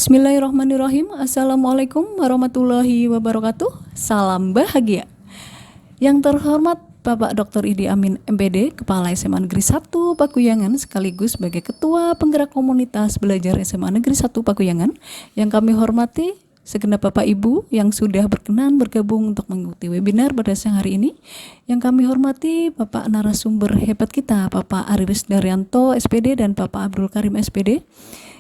Bismillahirrahmanirrahim. Assalamualaikum warahmatullahi wabarakatuh. Salam bahagia. Yang terhormat Bapak Dr. Idi Amin MPD, Kepala SMA Negeri 1 Pakuyangan sekaligus sebagai Ketua Penggerak Komunitas Belajar SMA Negeri 1 Pakuyangan. Yang kami hormati segenap Bapak Ibu yang sudah berkenan bergabung untuk mengikuti webinar pada siang hari ini. Yang kami hormati Bapak narasumber hebat kita, Bapak Aris Daryanto SPD dan Bapak Abdul Karim SPD.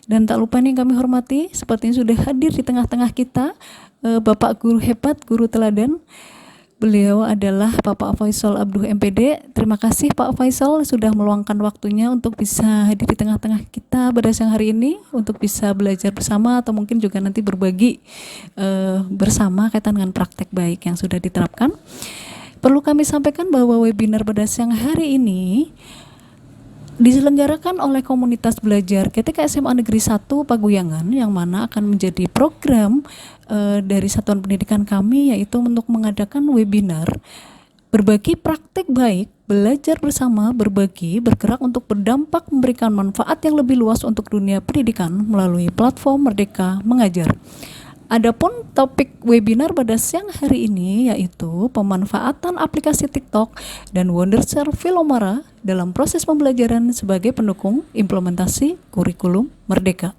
Dan tak lupa nih yang kami hormati, sepertinya sudah hadir di tengah-tengah kita Bapak Guru hebat, Guru teladan. Beliau adalah Bapak Faisal Abduh MPD. Terima kasih Pak Faisal sudah meluangkan waktunya untuk bisa hadir di tengah-tengah kita pada siang hari ini, untuk bisa belajar bersama atau mungkin juga nanti berbagi bersama kaitan dengan praktek baik yang sudah diterapkan. Perlu kami sampaikan bahwa webinar pada siang hari ini diselenggarakan oleh komunitas belajar GTK SMA Negeri 1 Paguyangan, yang mana akan menjadi program dari satuan pendidikan kami, yaitu untuk mengadakan webinar berbagi praktek baik, belajar bersama, berbagi, bergerak untuk berdampak memberikan manfaat yang lebih luas untuk dunia pendidikan melalui platform Merdeka Mengajar. Adapun topik webinar pada siang hari ini yaitu pemanfaatan aplikasi TikTok dan Wondershare Philomara dalam proses pembelajaran sebagai pendukung implementasi kurikulum Merdeka.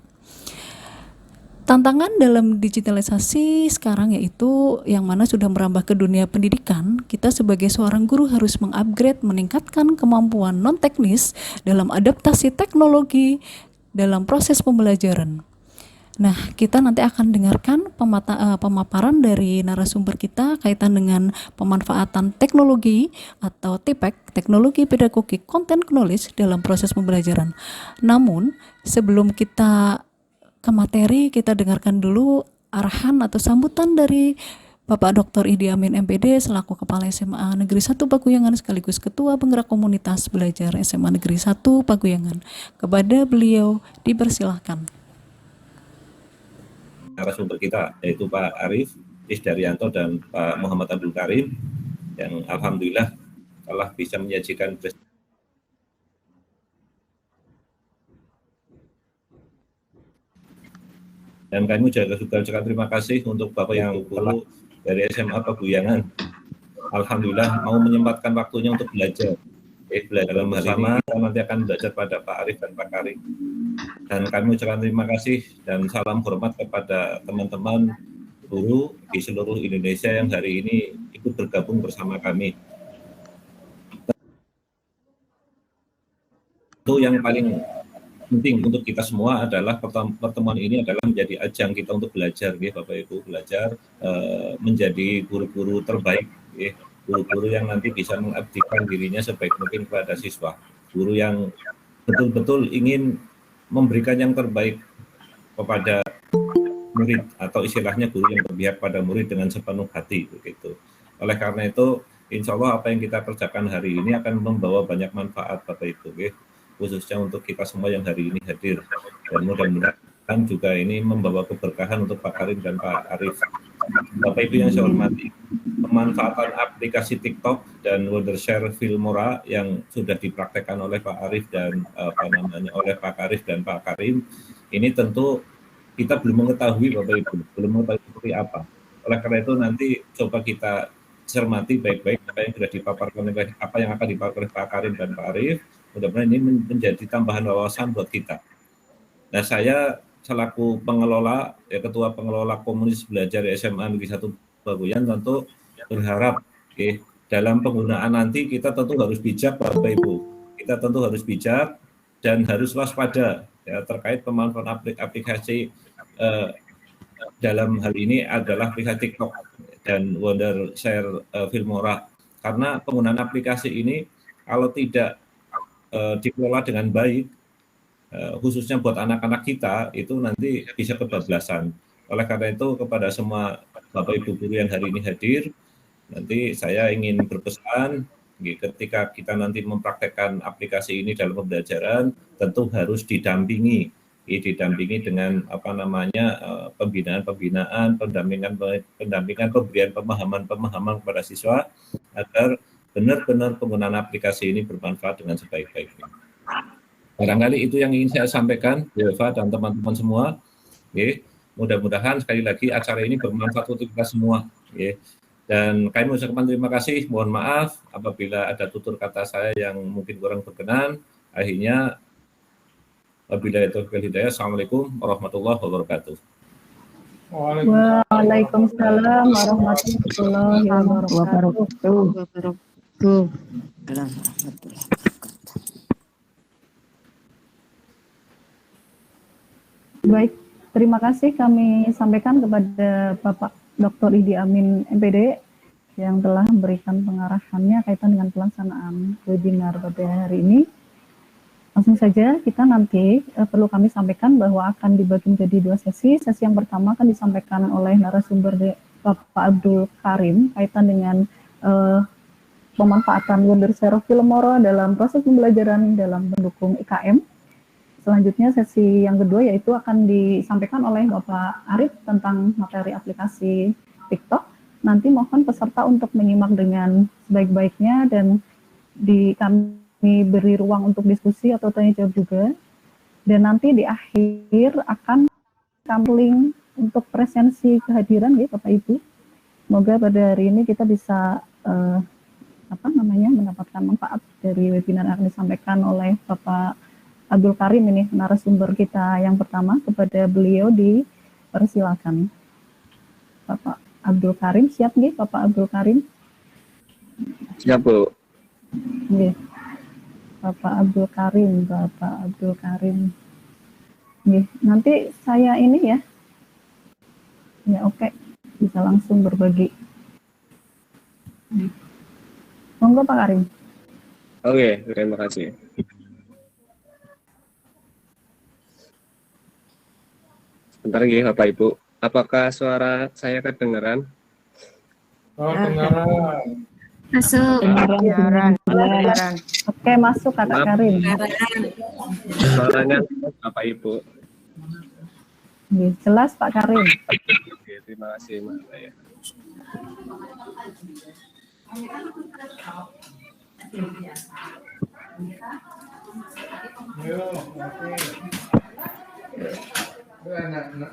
Tantangan dalam digitalisasi sekarang yaitu yang mana sudah merambah ke dunia pendidikan, kita sebagai seorang guru harus mengupgrade, meningkatkan kemampuan non-teknis dalam adaptasi teknologi dalam proses pembelajaran. Nah, kita nanti akan dengarkan pemaparan dari narasumber kita kaitan dengan pemanfaatan teknologi atau TPEK, Teknologi Pedagogik Content Knowledge dalam proses pembelajaran. Namun, sebelum kita ke materi, kita dengarkan dulu arahan atau sambutan dari Bapak Dr. Idi Amin MPD selaku Kepala SMA Negeri 1 Paguyangan sekaligus Ketua Penggerak Komunitas Belajar SMA Negeri 1 Paguyangan. Kepada beliau dipersilahkan. Narasumber kita yaitu Pak Aris Daryanto dan Pak Muhammad Abdul Karim yang alhamdulillah telah bisa menyajikan dan kami juga ucapkan terima kasih untuk Bapak yang guru dari SMA Paguyangan. Alhamdulillah mau menyempatkan waktunya untuk belajar. Belajar bersama, kita nanti akan belajar pada Pak Arif dan Pak Karim. Dan kami ucapkan terima kasih dan salam hormat kepada teman-teman guru di seluruh Indonesia yang hari ini ikut bergabung bersama kami. Itu yang paling penting untuk kita semua adalah pertemuan ini adalah menjadi ajang kita untuk belajar, ya, Bapak Ibu, belajar menjadi guru-guru terbaik, ya, guru-guru yang nanti bisa mengabdikan dirinya sebaik mungkin kepada siswa, guru yang betul-betul ingin memberikan yang terbaik kepada murid atau istilahnya guru yang berpihak pada murid dengan sepenuh hati begitu. Oleh karena itu, insya Allah apa yang kita kerjakan hari ini akan membawa banyak manfaat Bapak Ibu, ya, khususnya untuk kita semua yang hari ini hadir, dan mudah-mudahan juga ini membawa keberkahan untuk Pak Karim dan Pak Arif. Bapak Ibu yang saya hormati, pemanfaatan aplikasi TikTok dan Wondershare Philomara yang sudah dipraktekkan oleh Pak Arif dan oleh Pak Arif dan Pak Karim ini tentu kita belum mengetahui, Bapak Ibu, belum mengetahui seperti apa. Oleh karena itu nanti coba kita cermati baik-baik apa yang sudah dipaparkan oleh apa yang akan dipaparkan oleh Pak Karim dan Pak Arif. Mudah-mudahan ini menjadi tambahan wawasan buat kita. Nah, saya selaku pengelola, ketua pengelola komunitas belajar SMA Negeri 1 Paguyangan tentu berharap, dalam penggunaan nanti kita tentu harus bijak, Bapak Ibu. Kita tentu harus bijak dan harus waspada, ya, terkait pemanfaatan aplikasi dalam hal ini adalah aplikasi TikTok dan Wondershare Philomara. Karena penggunaan aplikasi ini kalau tidak dikelola dengan baik, khususnya buat anak-anak kita, itu nanti bisa kebablasan. Oleh karena itu kepada semua Bapak Ibu guru yang hari ini hadir, nanti saya ingin berpesan, ketika kita nanti mempraktekkan aplikasi ini dalam pembelajaran, tentu harus didampingi dengan pembinaan, pendampingan, pemberian pemahaman kepada siswa agar benar-benar penggunaan aplikasi ini bermanfaat dengan sebaik-baiknya. Barangkali itu yang ingin saya sampaikan, Bu Eva dan teman-teman semua. mudah-mudahan sekali lagi acara ini bermanfaat untuk kita semua. Ya. Dan kami mengucapkan terima kasih. Mohon maaf apabila ada tutur kata saya yang mungkin kurang berkenan. Akhirnya, wabillahi taufiq wal hidayah. Assalamualaikum warahmatullahi wabarakatuh. Waalaikumsalam warahmatullahi wabarakatuh. Baik, terima kasih kami sampaikan kepada Bapak Dr. Idi Amin MPD yang telah memberikan pengarahannya kaitan dengan pelaksanaan webinar pada hari ini. Langsung saja kita nanti perlu kami sampaikan bahwa akan dibagi menjadi 2 sesi. Sesi yang pertama akan disampaikan oleh narasumber Bapak Abdul Karim kaitan dengan pemanfaatan Wondershare Filmora dalam proses pembelajaran dalam mendukung IKM. Selanjutnya sesi yang kedua yaitu akan disampaikan oleh Bapak Arif tentang materi aplikasi TikTok. Nanti mohon peserta untuk menyimak dengan sebaik-baiknya dan kami beri ruang untuk diskusi atau tanya jawab juga. Dan nanti di akhir akan kami link untuk presensi kehadiran ya Bapak Ibu. Semoga pada hari ini kita bisa mendapatkan manfaat dari webinar yang akan disampaikan oleh Bapak Abdul Karim ini narasumber kita yang pertama. Kepada beliau dipersilakan. Bapak Abdul Karim, siap nggih Bapak Abdul Karim? Siap, Bu. Nggih. Bapak Abdul Karim. Nggih, nanti saya ini ya. Ya, oke. Bisa langsung berbagi. Monggo Pak Karim. Oke, terima kasih. Sebentar lagi Bapak Ibu. Apakah suara saya kedengaran? Oh, kedengaran. Masuk. Kedengaran. Oke, masuk Kakak Karim. Suaranya Bapak Ibu. Jelas Pak Karim. Oke, terima kasih Mas.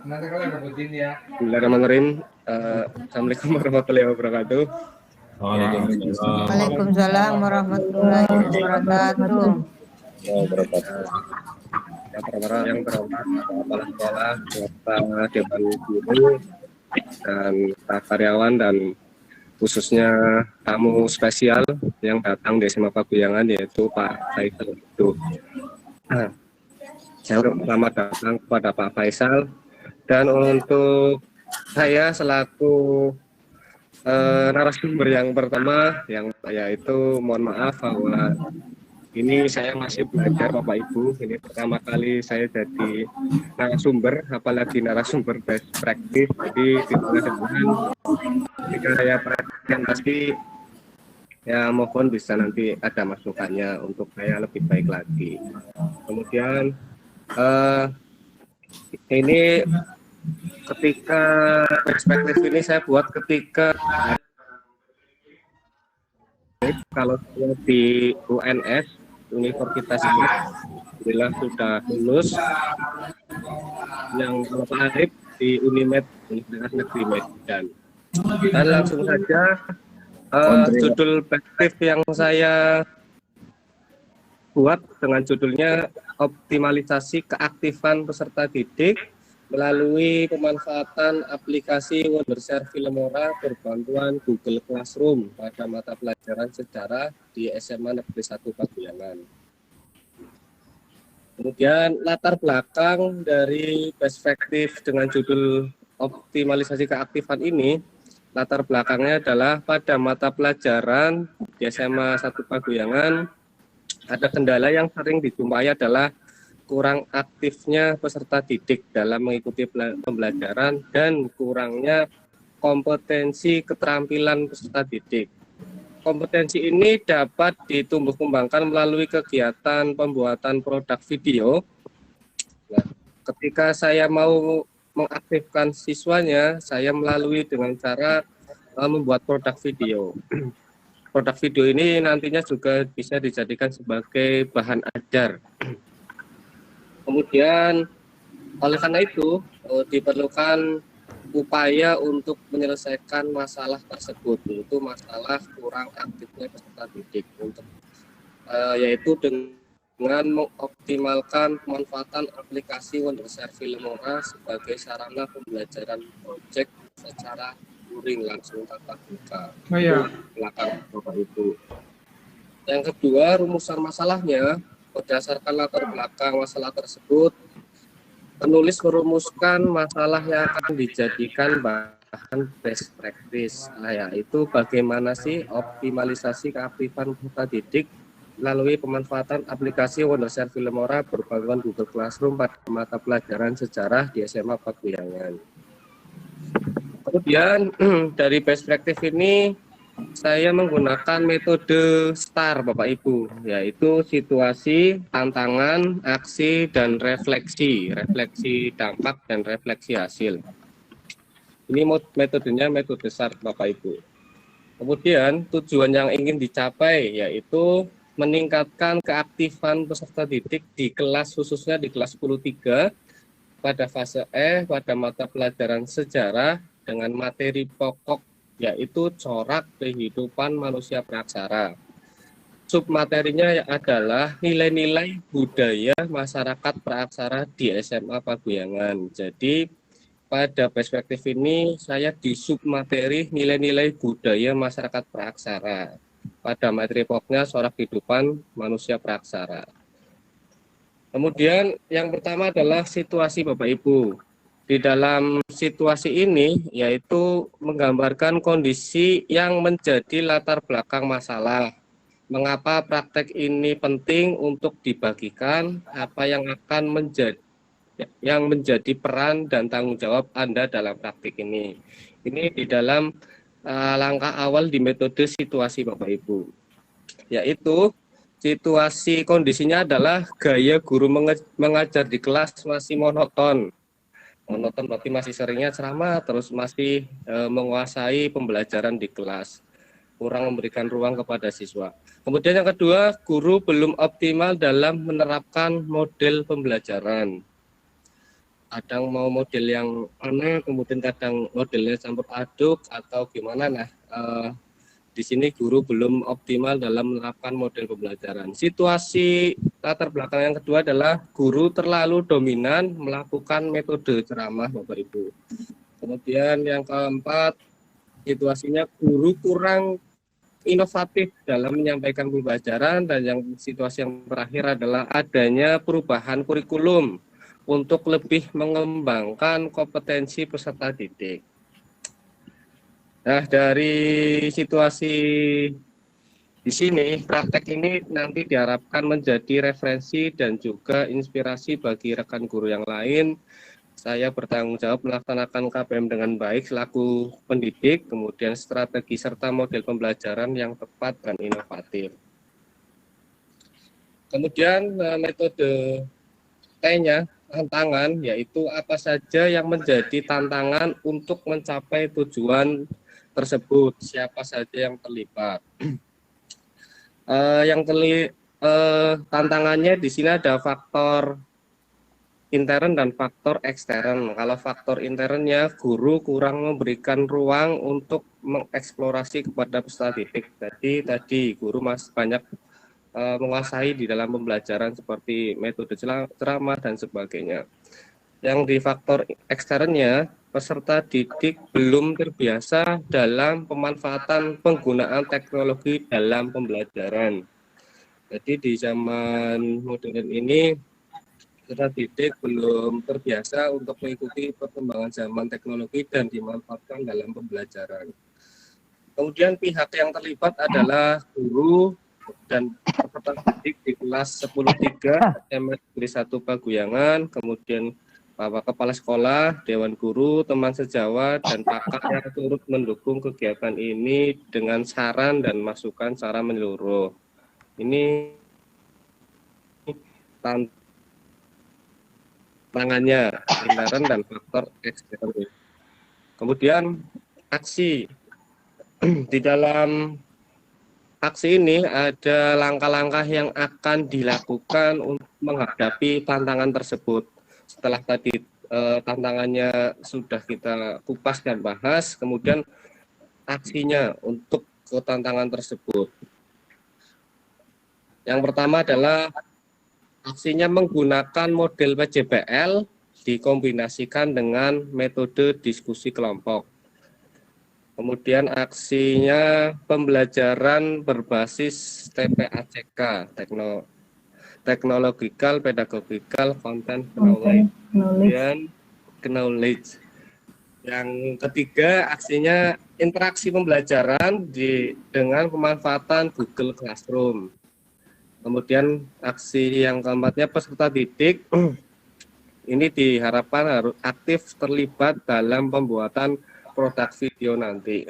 Nanti kalau rebutin ya. Bismillahirrahmanirrahim. Assalamualaikum warahmatullahi wabarakatuh. Waalaikumsalam warahmatullahi wabarakatuh. Yang terhormat kepala sekolah, beserta dewan guru dan staf karyawan dan khususnya tamu spesial yang datang di SMA Paguyangan yaitu Pak Faisal. Selamat datang kepada Pak Faisal, dan untuk saya selaku narasumber yang pertama yaitu mohon maaf bahwa ini saya masih belajar Bapak Ibu. Ini pertama kali saya jadi narasumber, apalagi narasumber best practice. Jadi jika saya presentasi ya mohon bisa nanti ada masukannya untuk saya lebih baik lagi. Kemudian ini ketika perspektif ini saya buat ketika kalau di UNS Universitas Alhamdulillah sudah lulus, yang Pak Arif di Unimed Universitas Negeri Medan. Dan langsung saja judul perspektif yang saya buat dengan judulnya optimalisasi keaktifan peserta didik melalui pemanfaatan aplikasi Wondershare Filmora berbantuan Google Classroom pada mata pelajaran sejarah di SMA Negeri 1 Paguyangan. Kemudian latar belakang dari perspektif dengan judul optimalisasi keaktifan ini, latar belakangnya adalah pada mata pelajaran di SMA 1 Paguyangan ada kendala yang sering dijumpai adalah kurang aktifnya peserta didik dalam mengikuti pembelajaran dan kurangnya kompetensi keterampilan peserta didik. Kompetensi ini dapat ditumbuh kembangkan melalui kegiatan pembuatan produk video. Nah, ketika saya mau mengaktifkan siswanya, saya melalui dengan cara membuat produk video. Produk video ini nantinya juga bisa dijadikan sebagai bahan ajar. Kemudian Oleh karena itu, diperlukan upaya untuk menyelesaikan masalah tersebut, yaitu masalah kurang aktifnya peserta didik yaitu dengan mengoptimalkan pemanfaatan aplikasi Wondershare Filmora sebagai sarana pembelajaran proyek secara luring langsung tatap muka. Oh iya. Belakang Bapak Ibu. Yang kedua, rumusan masalahnya berdasarkan latar belakang masalah tersebut. Penulis merumuskan masalah yang akan dijadikan bahan best practice, yaitu bagaimana sih optimalisasi keaktifan peserta didik melalui pemanfaatan aplikasi Wondershare Filmora berbaluan Google Classroom pada mata pelajaran sejarah di SMA Pakuyangan. Kemudian dari best practice ini saya menggunakan metode STAR Bapak Ibu, yaitu situasi, tantangan, aksi, dan refleksi dampak dan refleksi hasil. Ini metodenya metode STAR Bapak Ibu. Kemudian tujuan yang ingin dicapai yaitu meningkatkan keaktifan peserta didik di kelas, khususnya di kelas 10-3 pada fase E pada mata pelajaran sejarah dengan materi pokok yaitu corak kehidupan manusia praksara. Submaterinya adalah nilai-nilai budaya masyarakat praksara di SMA Pakuyangan. Jadi pada perspektif ini saya di submateri nilai-nilai budaya masyarakat praksara. Pada materi pokoknya corak kehidupan manusia praksara. Kemudian yang pertama adalah situasi Bapak Ibu. Di dalam situasi ini yaitu menggambarkan kondisi yang menjadi latar belakang masalah. Mengapa praktek ini penting untuk dibagikan, apa yang akan menjadi peran dan tanggung jawab Anda dalam praktik ini. Ini di dalam langkah awal di metode situasi Bapak Ibu. Yaitu situasi kondisinya adalah gaya guru mengajar di kelas masih monoton berarti masih seringnya ceramah, terus masih menguasai pembelajaran di kelas, kurang memberikan ruang kepada siswa. Kemudian yang kedua, guru belum optimal dalam menerapkan model pembelajaran. Kadang mau model yang mana, kemudian kadang modelnya campur aduk atau gimana. Nah, di sini guru belum optimal dalam menerapkan model pembelajaran. Situasi latar belakang yang kedua adalah guru terlalu dominan melakukan metode ceramah Bapak Ibu. Kemudian yang keempat, situasinya guru kurang inovatif dalam menyampaikan pembelajaran, dan yang situasi yang terakhir adalah adanya perubahan kurikulum untuk lebih mengembangkan kompetensi peserta didik. Nah, dari situasi di sini, praktek ini nanti diharapkan menjadi referensi dan juga inspirasi bagi rekan guru yang lain. Saya bertanggung jawab melaksanakan KPM dengan baik selaku pendidik, kemudian strategi serta model pembelajaran yang tepat dan inovatif. Kemudian metode T-nya, tantangan, yaitu apa saja yang menjadi tantangan untuk mencapai tujuan tersebut, siapa saja yang terlibat. Tantangannya di sini ada faktor intern dan faktor ekstern. Kalau faktor internnya, guru kurang memberikan ruang untuk mengeksplorasi kepada peserta didik. Jadi tadi guru masih banyak menguasai di dalam pembelajaran seperti metode ceramah dan sebagainya. Yang di faktor eksternnya, peserta didik belum terbiasa dalam pemanfaatan penggunaan teknologi dalam pembelajaran. Jadi di zaman modern ini, peserta didik belum terbiasa untuk mengikuti perkembangan zaman teknologi dan dimanfaatkan dalam pembelajaran. Kemudian pihak yang terlibat adalah guru dan peserta didik di kelas 10-3 SMA Negeri 1 Pakuyangan, kemudian Bapak Kepala Sekolah, Dewan Guru, teman sejawat, dan pakar yang turut mendukung kegiatan ini dengan saran dan masukan secara menyeluruh. Ini tantangannya, intern dan faktor ekstern. Kemudian aksi. Di dalam aksi ini ada langkah-langkah yang akan dilakukan untuk menghadapi tantangan tersebut. Setelah tadi tantangannya sudah kita kupas dan bahas, kemudian aksinya untuk ke tantangan tersebut. Yang pertama adalah aksinya menggunakan model PJBL dikombinasikan dengan metode diskusi kelompok. Kemudian aksinya pembelajaran berbasis TPACK, Technological Pedagogical Content Knowledge. Kemudian knowledge. Yang ketiga aksinya interaksi pembelajaran dengan pemanfaatan Google Classroom. Kemudian aksi yang keempatnya peserta didik ini diharapkan harus aktif terlibat dalam pembuatan produk video nanti.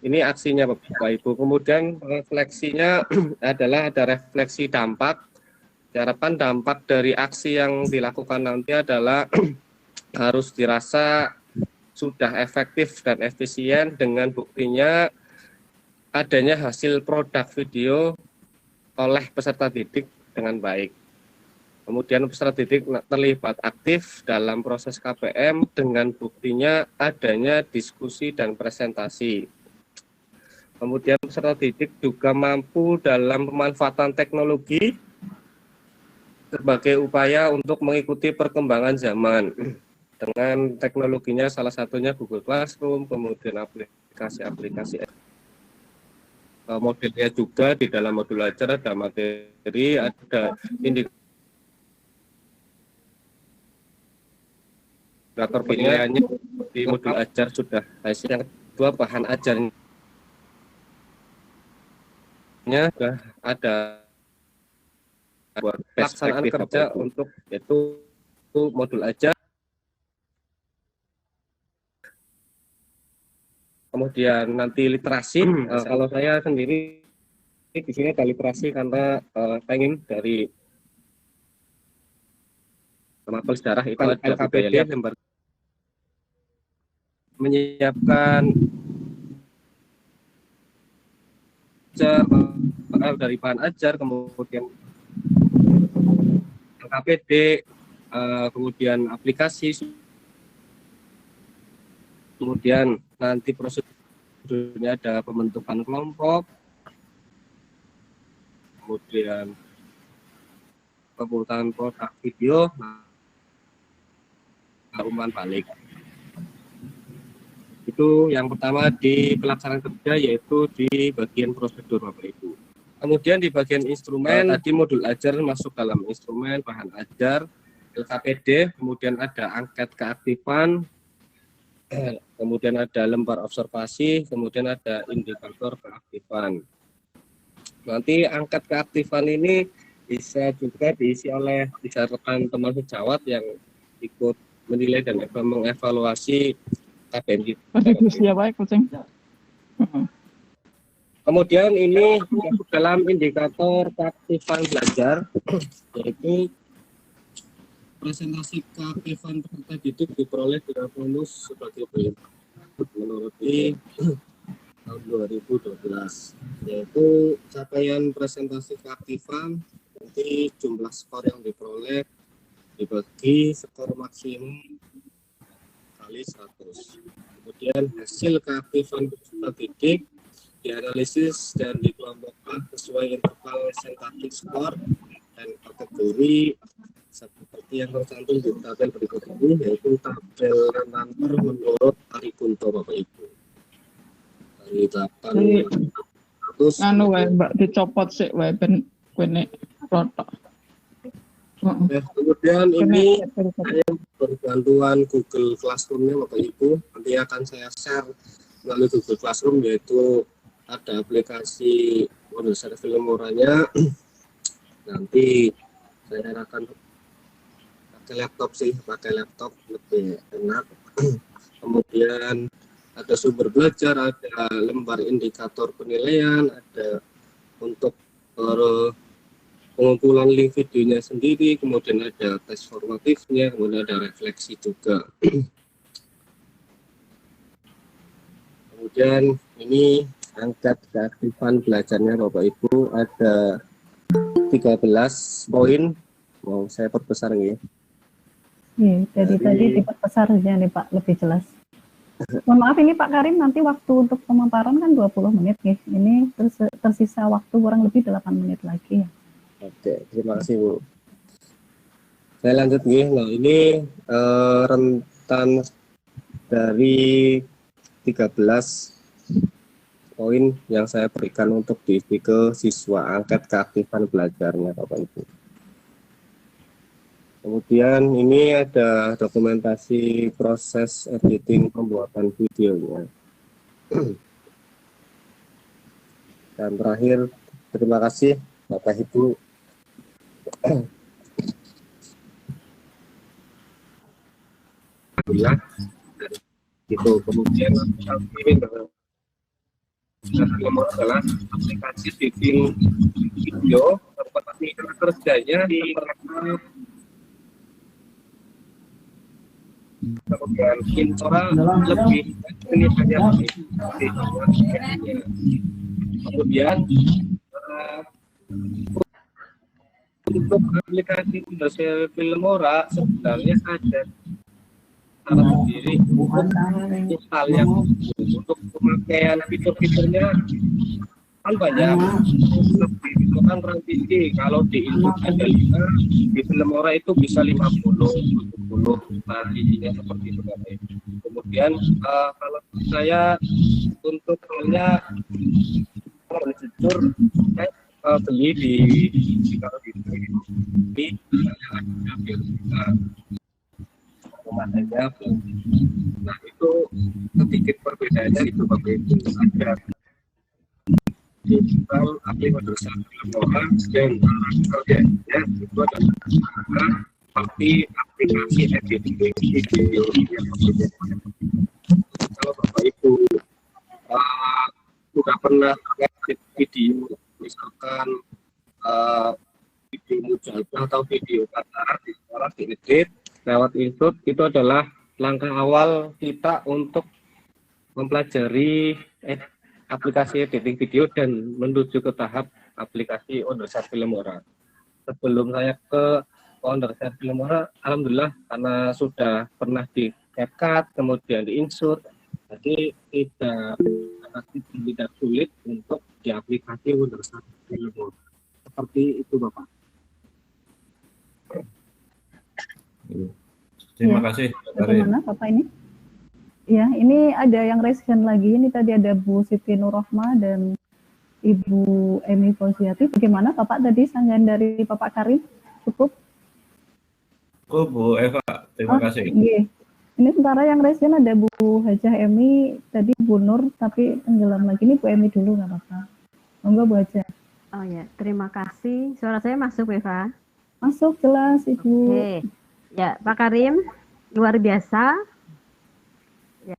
Ini aksinya Bapak Ibu. Kemudian refleksinya adalah ada refleksi dampak. Diharapkan dampak dari aksi yang dilakukan nanti adalah harus dirasa sudah efektif dan efisien, dengan buktinya adanya hasil produk video oleh peserta didik dengan baik. Kemudian peserta didik terlibat aktif dalam proses KPM dengan buktinya adanya diskusi dan presentasi. Kemudian peserta didik juga mampu dalam pemanfaatan teknologi sebagai upaya untuk mengikuti perkembangan zaman. Dengan teknologinya salah satunya Google Classroom, kemudian aplikasi-aplikasi. Modelnya juga di dalam modul ajar ada materi, ada indikator penilaiannya di modul ajar sudah. Yang kedua bahan ajarnya sudah ada buat pelaksanaan kerja untuk itu modul ajar. Kemudian nanti literasi, kalau saya sendiri di sini ada literasi karena pengen dari mapel sejarah itu ada LKPD lembar menyiapkan dari bahan ajar, kemudian LKPD, kemudian aplikasi, kemudian nanti prosedurnya ada pembentukan kelompok, kemudian pembuatan produk video, umpan balik. Itu yang pertama di pelaksanaan kerja, yaitu di bagian prosedur Bapak Ibu. Kemudian di bagian instrumen, tadi modul ajar masuk dalam instrumen, bahan ajar, LKPD, kemudian ada angket keaktifan, kemudian ada lembar observasi, kemudian ada indikator keaktifan. Nanti angket keaktifan ini bisa juga diisi oleh rekan teman sejawat yang ikut menilai dan mengevaluasi KPM kita. Kemudian ini dalam indikator keaktifan belajar, yaitu presentasi keaktifan peserta didik diperoleh dengan bonus sebagai berikut menurut tahun 2012, yaitu capaian presentasi keaktifan nanti jumlah skor yang diperoleh dibagi skor maksimum kali 100. Kemudian hasil keaktifan peserta didik dianalisis dan dikelompokkan sesuai interval presentasi skor dan kategori seperti yang tercantum di tabel berikut ini, yaitu tabel Renanter menurut Ari Kunto Bapak Ibu. Dari 800 anu wae Mbak dicopot sik wae ben kene rotok. Kemudian ini saya berbantuan Google Classroom-nya Bapak Ibu. Nanti akan saya share melalui Google Classroom, yaitu ada aplikasi model share film murahnya. Nanti saya akan pakai laptop lebih enak. Kemudian ada sumber belajar, ada lembar indikator penilaian, ada untuk pengumpulan link videonya sendiri, kemudian ada tes formatifnya, kemudian ada refleksi juga. Kemudian ini angkat keaktifan belajarnya Bapak Ibu, ada 13 poin. Mau saya perbesar nih ya. Iya, jadi tadi diperbesar saja nih Pak, lebih jelas. Mohon maaf ini Pak Karim, nanti waktu untuk pemaparan kan 20 menit nih. Ini tersisa waktu kurang lebih 8 menit lagi ya. Oke, terima kasih Bu. Saya lanjut nih. Nah, ini rentan dari 13 poin yang saya berikan untuk diisi ke siswa angket keaktifan belajarnya Bapak Ibu. Kemudian ini ada dokumentasi proses editing pembuatan videonya. Dan terakhir, terima kasih Bapak Ibu. Alhamdulillah. Itu kemudian ini adalah aplikasi editing video tempat mitra kerjanya di kemudian Kintora lebih ini hanya kemudian untuk aplikasi industri Filmora sebenarnya ada cara sendiri install yang untuk pemakaian fitur-fiturnya kan banyak, itu kan transisi. Kalau di input ada 5, di Filmora itu bisa 50, 70 transisinya seperti itu. Kemudian kalau saya untuk halnya jujur saya beli di kalau di nah itu sedikit perbedaannya itu Bapak Ibu, ada digital aplikasi Filmora dan kerjanya itu adalah seperti aplikasi editing video. Kalau Bapak Ibu sudah pernah edit video, misalkan video mujallah atau video kata di sekolah diedit lewat insert, itu adalah langkah awal kita untuk mempelajari aplikasi editing video dan menuju ke tahap aplikasi Wondershare Filmora. Sebelum saya ke Wondershare Filmora, alhamdulillah karena sudah pernah di CapCut, kemudian di insert, jadi tidak sulit untuk di aplikasi Wondershare Filmora. Seperti itu Bapak. Terima kasih. Bagaimana Bapak ini? Ya, ini ada yang raise hand lagi. Ini tadi ada Bu Siti Nurrohma dan Ibu Emi Fauziati. Bagaimana Bapak tadi sanggahan dari Bapak Karim? Cukup? Oh Bu Eva, terima kasih. Iya. Ini sementara yang raise hand ada Bu Hajah Emi, tadi Bu Nur, tapi tenggelam lagi. Ini Bu Emi dulu nggak apa-apa. Monggo Bu Hajah. Oh ya, terima kasih. Suara saya masuk, Eva? Masuk jelas Ibu. Oke. Ya, Pak Karim, luar biasa. Ya.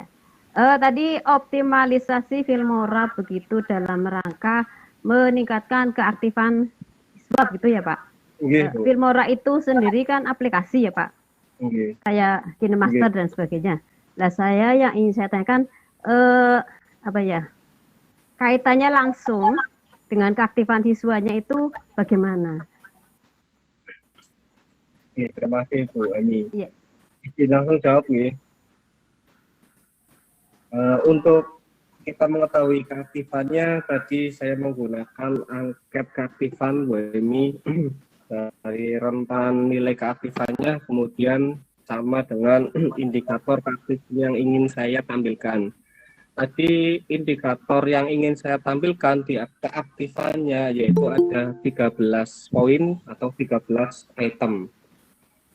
Tadi optimalisasi Filmora begitu dalam rangka meningkatkan keaktifan siswa gitu ya Pak. Filmora itu sendiri kan aplikasi ya Pak. Kayak KineMaster dan sebagainya. Nah saya yang ingin saya tanyakan apa ya, kaitannya langsung dengan keaktifan siswanya itu bagaimana? Terima kasih Bu Emi. Iya. Langsung jawab nih. Untuk kita mengetahui keaktifannya, tadi saya menggunakan angket keaktifan Bu Emi dari rentan nilai keaktifannya, kemudian sama dengan indikator keaktifan yang ingin saya tampilkan. Tadi indikator yang ingin saya tampilkan di keaktifannya yaitu ada 13 poin atau 13 item.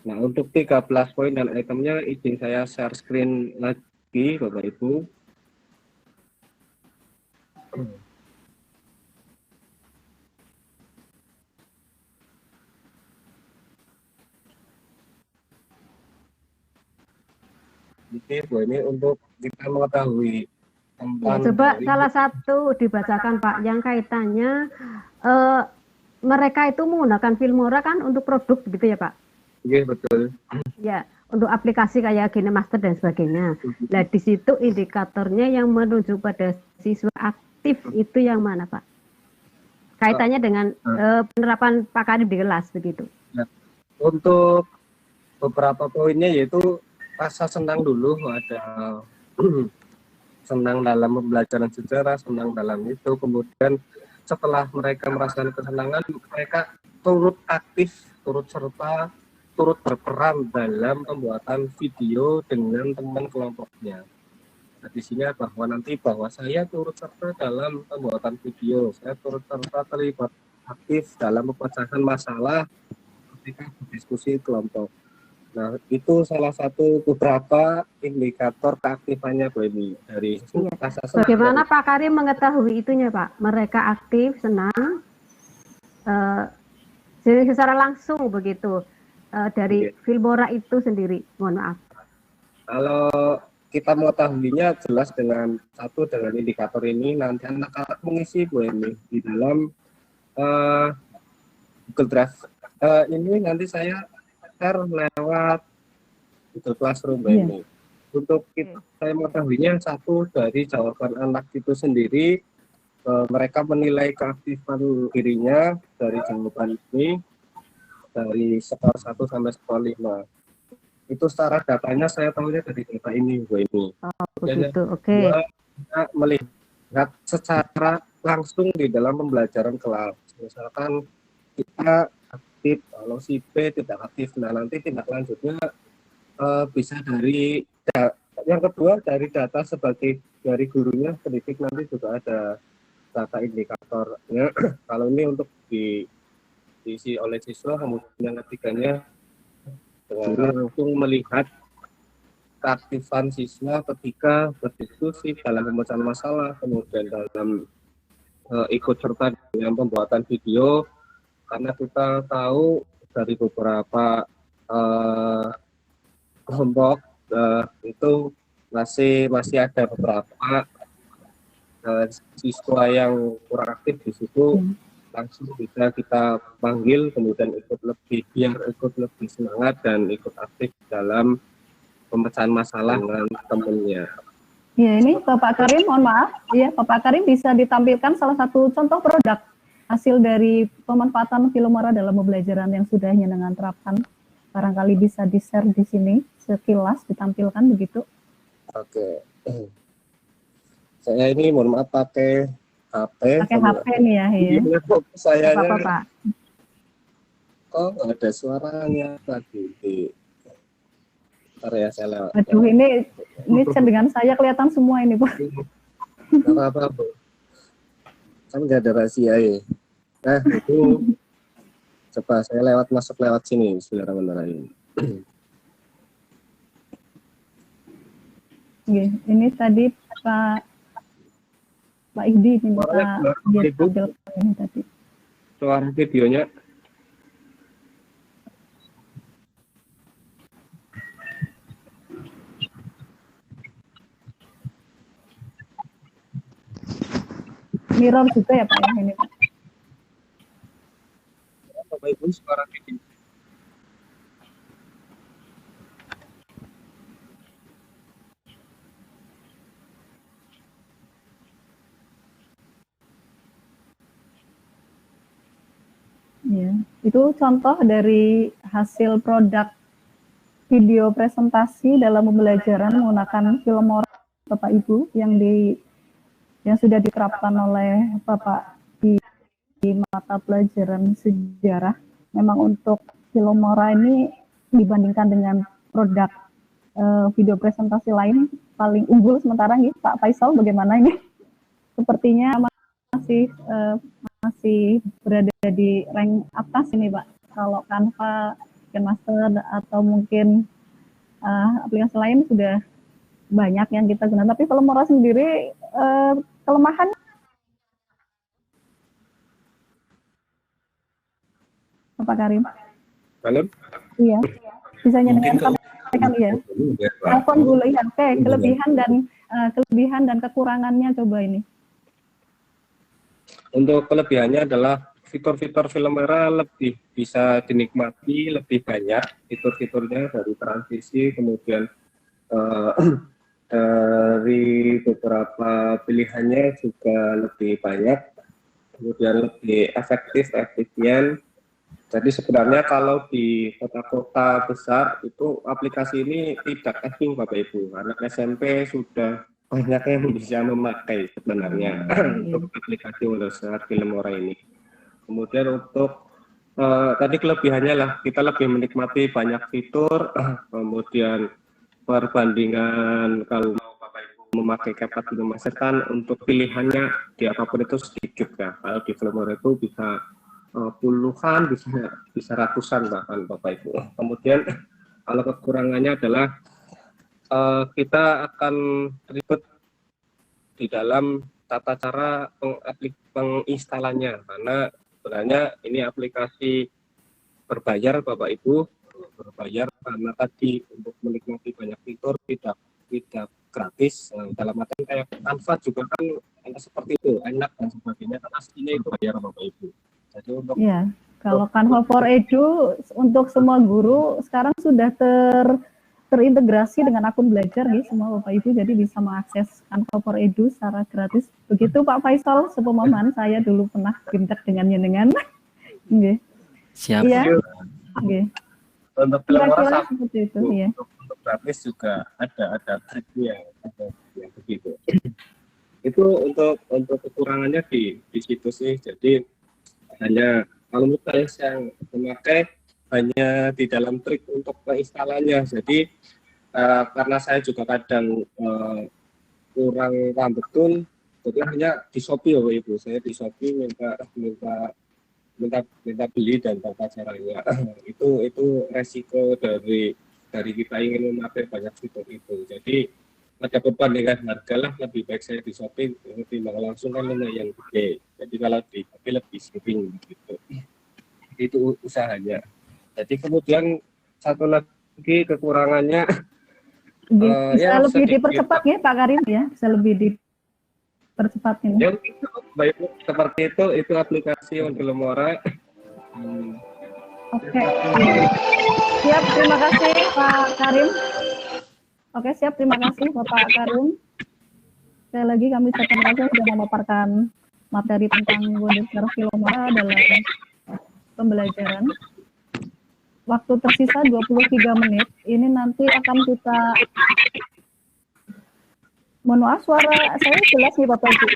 Nah, untuk 13 poin dan itemnya izin saya share screen lagi Bapak Ibu. Jadi Bu, ini untuk kita mengetahui Ya, coba salah satu dibacakan Pak yang kaitannya mereka itu menggunakan Filmora kan untuk produk begitu ya Pak? Iya betul. Ya, untuk aplikasi kayak KineMaster dan sebagainya. Nah, di situ indikatornya yang menuju pada siswa aktif itu yang mana, Pak? Kaitannya dengan penerapan Pak Karim di kelas begitu. Nah, untuk beberapa poinnya, yaitu rasa senang dulu, ada senang dalam pembelajaran sejarah, senang dalam itu, kemudian setelah mereka merasakan kesenangan, mereka turut aktif, turut serta, turut berperan dalam pembuatan video dengan teman kelompoknya. Nah, di sini bahwa nanti bahwa saya turut serta dalam pembuatan video, saya turut serta terlibat aktif dalam pemecahan masalah ketika berdiskusi kelompok. Nah, itu salah satu beberapa indikator keaktifannya Bu Eni dari Iya. rasa senang. Bagaimana Pak Karim mengetahui itunya Pak? Mereka aktif, senang, secara langsung begitu dari Filmora itu sendiri. Mohon maaf. Kalau kita mengetahuinya jelas dengan indikator ini, nanti anak-anak mengisi Bu Eni di dalam Google Drive. Ini nanti saya share lewat Google Classroom Bu Eni. Untuk kita, saya mengetahuinya satu dari jawaban anak itu sendiri, mereka menilai keaktifan dirinya dari jawaban ini dari skor 1 sampai skor 5. Itu secara datanya saya tahunya dari data ini Bu Eni. Begitu, oke. Kita melihat secara langsung di dalam pembelajaran kelas. Misalkan kita aktif, kalau si B tidak aktif, nah nanti tindak lanjutnya bisa dari yang kedua dari data sebagai dari gurunya pendidik, nanti juga ada data indikatornya. Kalau ini untuk diisi oleh siswa, kemudian yang ketiganya dengan langsung melihat keaktifan siswa ketika berdiskusi dalam pemecahan masalah, kemudian dalam ikut serta dalam pembuatan video, karena kita tahu dari beberapa kelompok itu masih ada beberapa siswa yang kurang aktif di situ, langsung bisa kita panggil, kemudian ikut lebih semangat dan ikut aktif dalam pemecahan masalah dengan temennya. Ya, ini Bapak Karim, mohon maaf. Ya, Bapak Karim bisa ditampilkan salah satu contoh produk hasil dari pemanfaatan Filmora dalam pembelajaran yang sudah Nyenengan terapkan. Barangkali bisa di-share di sini, sekilas ditampilkan begitu. Oke. Saya ini mohon maaf pakai HP. Pakai HP nih ya. Iya, saya Bapak. kok nggak ada suaranya tadi. Ntar ya saya lewat. Aduh, ini dengan saya kelihatan semua ini, Pak. Nggak apa-apa, Bu. Kan nggak ada rahasia ya. Nah, itu coba saya masuk lewat sini. Bismillahirrahmanirrahim. Ini tadi Pak Ihdi minta dia tampilkan ini tadi. Suara videonya. Mirror juga ya Pak ya ini Pak. Bapak Ibu, suara video. Ya, itu contoh dari hasil produk video presentasi dalam pembelajaran menggunakan Filmora Bapak Ibu yang sudah diterapkan oleh Bapak di mata pelajaran sejarah. Memang untuk Filmora ini dibandingkan dengan produk video presentasi lain paling unggul sementara nih Pak Faisal, bagaimana ini? Sepertinya masih berada di rank atas ini Pak. Kalau Canva, Master atau mungkin aplikasi lain sudah banyak yang kita gunakan. Tapi Filmora sendiri kelemahan Pak Karim. Halo? Iya. Bisa nyenengkan sampaikan ya. Telepon dulu ya. Oke, kelebihan dan kekurangannya coba ini. Untuk kelebihannya adalah fitur-fitur Filmora lebih bisa dinikmati, lebih banyak fitur-fiturnya, dari transisi, kemudian dari beberapa pilihannya juga lebih banyak, kemudian lebih efektif, efisien, Jadi sebenarnya kalau di kota-kota besar itu aplikasi ini tidak asing Bapak Ibu, karena SMP sudah banyak yang bisa memakai sebenarnya untuk aplikasi Wondershare Filmora ini. Kemudian untuk tadi kelebihannya lah kita lebih menikmati banyak fitur, kemudian perbandingan kalau Bapak Ibu memakai CapCut Master kan untuk pilihannya di apapun itu sedikit ya. Kalau di Filmora itu bisa puluhan, bisa ratusan bahkan Bapak Ibu. Kemudian kalau kekurangannya adalah kita akan ribet di dalam tata cara penginstalannya, karena sebenarnya ini aplikasi berbayar Bapak Ibu, berbayar karena tadi untuk menikmati banyak fitur tidak gratis. Dalam arti kayak Canva juga kan seperti itu, enak dan sebagainya, kan aslinya itu bayar Bapak Ibu. Jadi untuk Ya, kalau Canva for Edu untuk semua guru sekarang sudah terintegrasi dengan akun belajar nih semua Bapak Ibu, jadi bisa mengakses Canva for Edu secara gratis. Begitu Pak Faisal, sepemahaman saya dulu pernah pinter dengan jenengan. Nggih. Siap. Iya. Nggih. untuk Kira-kira Filmora seperti itu, ya. untuk gratis juga ada triknya, ada yang begitu. Itu untuk kekurangannya di situ sih. Jadi hanya kalau menurut saya yang memakai hanya di dalam trik untuk penginstalannya. Jadi karena saya juga kadang kurang paham betul, jadi hanya di Shopee Bapak Ibu. Saya di Shopee minta beli dan tata caranya. itu resiko dari kita ingin memakai banyak fitur itu. Jadi ada beban dengan harga lah, lebih baik saya di Shopee ketimbang langsung kan lumayan gede. Jadi kalau di Shopee lebih shipping gitu. Itu usahanya. Jadi kemudian satu lagi kekurangannya Bisa lebih sedikit. dipercepat ya Pak Karim ya, bisa lebih dipercepat ini. Ya baik seperti itu aplikasi Filmora. Oke. Siap, terima kasih Pak Karim. Oke, siap, terima kasih Bapak Karim. Sekali lagi kami ucapkan terima kasih sudah memaparkan materi tentang Wondershare Filmora dalam pembelajaran. Waktu tersisa 23 menit. Ini nanti akan kita, mohon maaf suara saya jelas nih Bapak Ibu.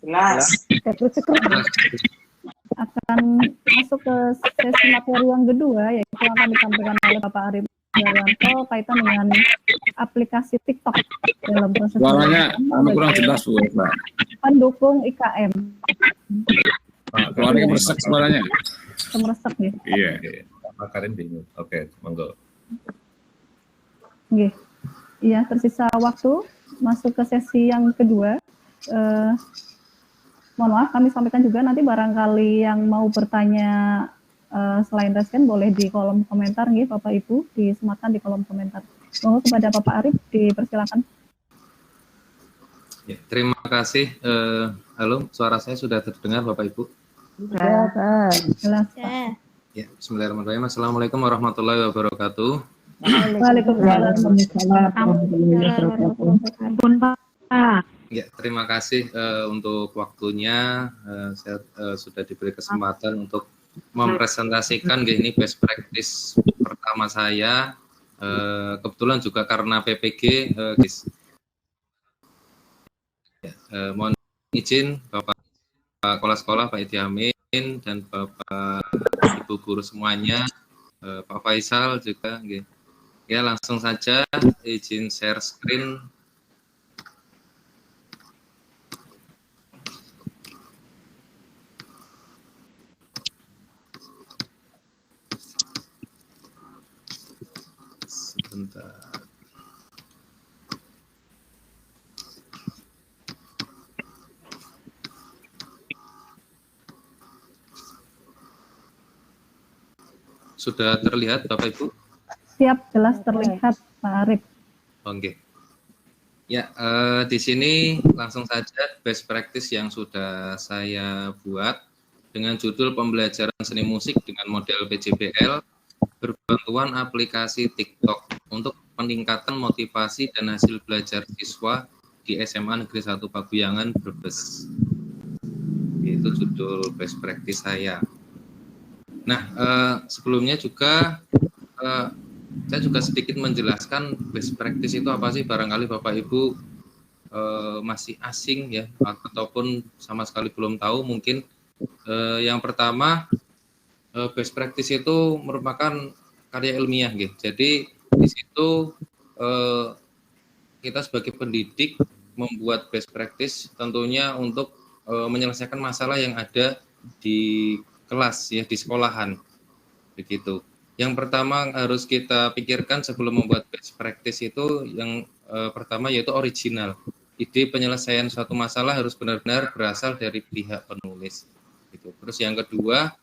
Jelas. Akan masuk ke sesi materi yang kedua, yaitu akan disampaikan oleh Bapak Arif Darwanto kaitan dengan aplikasi TikTok dalam proses Suaranya kurang jelas Bu. pendukung IKM. Suaranya meresek suaranya. Kemeresek ya. Iya. Pak Karim bingung. Oke, monggo. Nggih. Iya, tersisa waktu masuk ke sesi yang kedua. Mohon maaf, kami sampaikan juga nanti barangkali yang mau bertanya selain Resken boleh di kolom komentar, nggih Bapak Ibu, disematkan di kolom komentar. Mohon kepada Bapak Arif dipersilakan. Ya, terima kasih. Halo, suara saya sudah terdengar Bapak Ibu? Jelas. Ya, bismillahirrahmanirrahim. Assalamualaikum warahmatullahi wabarakatuh. Waalaikumsalam. Ya, terima kasih untuk waktunya. Saya sudah diberi kesempatan untuk mempresentasikan ini best practice pertama saya. Kebetulan juga karena PPG, mohon izin Bapak Kepala Sekolah Pak Idi Amin dan Bapak Ibu guru semuanya, Pak Faisal juga. Ya, langsung saja izin share screen. Sebentar. Sudah terlihat Bapak Ibu? Siap, jelas terlihat Pak Arif. Oke. Ya, di sini langsung saja best practice yang sudah saya buat dengan judul pembelajaran seni musik dengan model PJBL berbantuan aplikasi TikTok untuk peningkatan motivasi dan hasil belajar siswa di SMA Negeri 1 Paguyangan Brebes. Itu judul best practice saya. Nah, sebelumnya juga saya juga sedikit menjelaskan best practice itu apa sih, barangkali Bapak Ibu masih asing ya, ataupun sama sekali belum tahu. Mungkin yang pertama, best practice itu merupakan karya ilmiah gitu. Jadi di situ kita sebagai pendidik membuat best practice tentunya untuk menyelesaikan masalah yang ada di kelas ya, di sekolahan begitu. Yang pertama harus kita pikirkan sebelum membuat best practice itu yang pertama yaitu original. Ide penyelesaian suatu masalah harus benar-benar berasal dari pihak penulis. Gitu. Terus yang kedua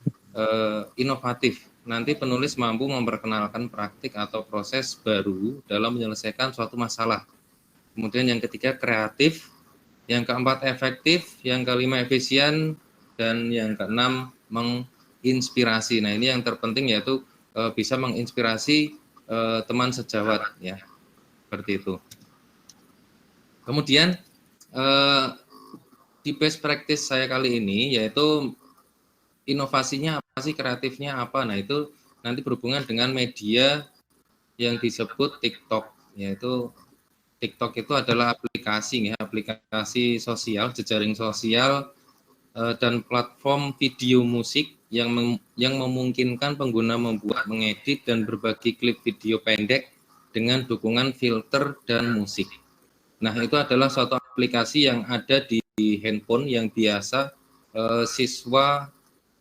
inovatif. Nanti penulis mampu memperkenalkan praktik atau proses baru dalam menyelesaikan suatu masalah. Kemudian yang ketiga kreatif, yang keempat efektif, yang kelima efisien, dan yang keenam menginspirasi. Nah ini yang terpenting yaitu bisa menginspirasi teman sejawat ya, seperti itu. Kemudian di best practice saya kali ini yaitu inovasinya apa sih, kreatifnya apa. Nah itu nanti berhubungan dengan media yang disebut TikTok, yaitu TikTok itu adalah aplikasi ya, aplikasi sosial, jejaring sosial dan platform video musik yang memungkinkan pengguna membuat, mengedit dan berbagi klip video pendek dengan dukungan filter dan musik. Nah, itu adalah suatu aplikasi yang ada di handphone yang biasa siswa